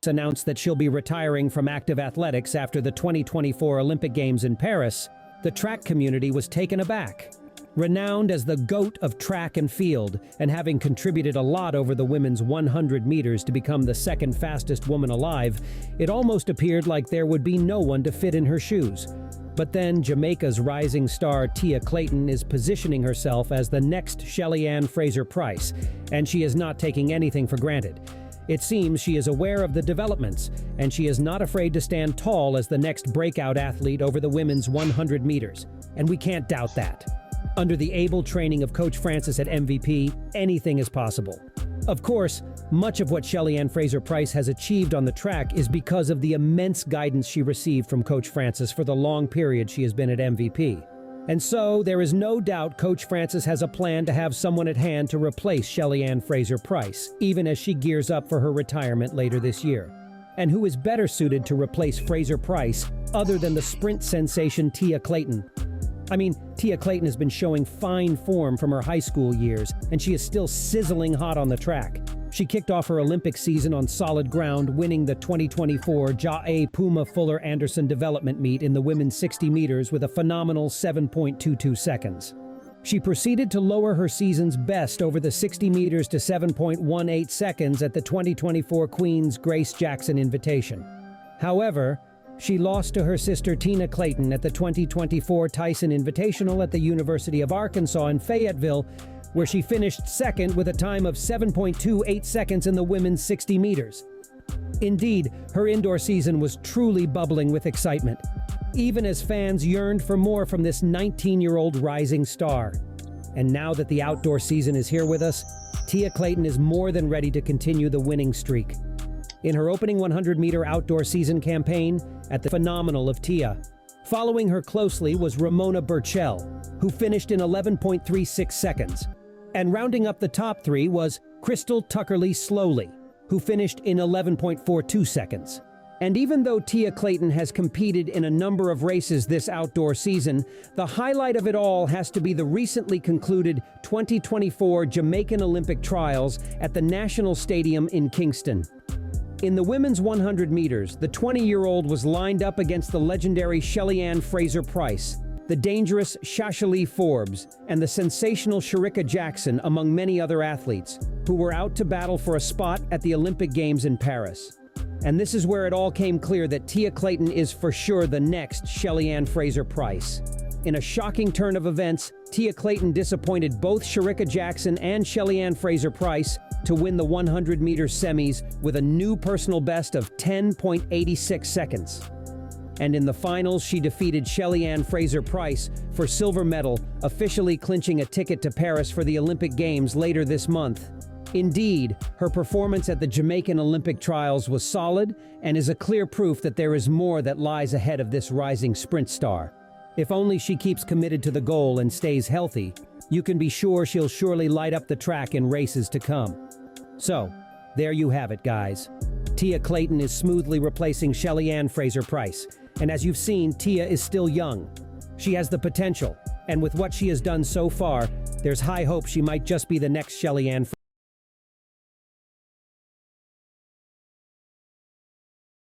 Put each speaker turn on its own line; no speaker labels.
announced that she'll be retiring from active athletics after the 2024 Olympic Games in Paris, the track community was taken aback. Renowned as the GOAT of track and field, and having contributed a lot over the women's 100 meters to become the second fastest woman alive, it almost appeared like there would be no one to fit in her shoes. But then Jamaica's rising star Tia Clayton is positioning herself as the next Shelly-Ann Frazer-Pryce, and she is not taking anything for granted. It seems she is aware of the developments, and she is not afraid to stand tall as the next breakout athlete over the women's 100 meters. And we can't doubt that. Under the able training of Coach Francis at MVP, anything is possible. Of course, much of what Shelly-Ann Frazer-Pryce has achieved on the track is because of the immense guidance she received from Coach Francis for the long period she has been at MVP. And so, there is no doubt Coach Francis has a plan to have someone at hand to replace Shelly-Ann Frazer-Pryce, even as she gears up for her retirement later this year. And who is better suited to replace Frazer-Pryce other than the sprint sensation Tia Clayton? I mean, Tia Clayton has been showing fine form from her high school years, and she is still sizzling hot on the track. She kicked off her Olympic season on solid ground, winning the 2024 JAE Puma Fuller Anderson Development Meet in the women's 60 meters with a phenomenal 7.22 seconds. She proceeded to lower her season's best over the 60 meters to 7.18 seconds at the 2024 Queen's Grace Jackson Invitation. However, she lost to her sister Tina Clayton at the 2024 Tyson Invitational at the University of Arkansas in Fayetteville, where she finished second with a time of 7.28 seconds in the women's 60 meters. Indeed, her indoor season was truly bubbling with excitement, even as fans yearned for more from this 19-year-old rising star. And now that the outdoor season is here with us, Tia Clayton is more than ready to continue the winning streak. In her opening 100-meter outdoor season campaign, at the phenomenal of Tia. Following her closely was Ramona Burchell, who finished in 11.36 seconds. And rounding up the top three was Crystal Tuckerly Slowly, who finished in 11.42 seconds. And even though Tia Clayton has competed in a number of races this outdoor season, the highlight of it all has to be the recently concluded 2024 Jamaican Olympic Trials at the National Stadium in Kingston. In the women's 100 meters, the 20-year-old was lined up against the legendary Shelly-Ann Frazer-Pryce, the dangerous Shashalee Forbes, and the sensational Shericka Jackson, among many other athletes, who were out to battle for a spot at the Olympic Games in Paris. And this is where it all came clear that Tia Clayton is for sure the next Shelly-Ann Frazer-Pryce. In a shocking turn of events, Tia Clayton disappointed both Shericka Jackson and Shelly-Ann Frazer-Pryce to win the 100-meter semis with a new personal best of 10.86 seconds. And in the finals, she defeated Shelly-Ann Frazer-Pryce for silver medal, officially clinching a ticket to Paris for the Olympic Games later this month. Indeed, her performance at the Jamaican Olympic Trials was solid and is a clear proof that there is more that lies ahead of this rising sprint star. If only she keeps committed to the goal and stays healthy, you can be sure she'll surely light up the track in races to come. So, there you have it, guys. Tia Clayton is smoothly replacing Shelly-Ann Frazer-Pryce, and as you've seen, Tia is still young. She has the potential, and with what she has done so far, there's high hope she might just be the next Shelly-Ann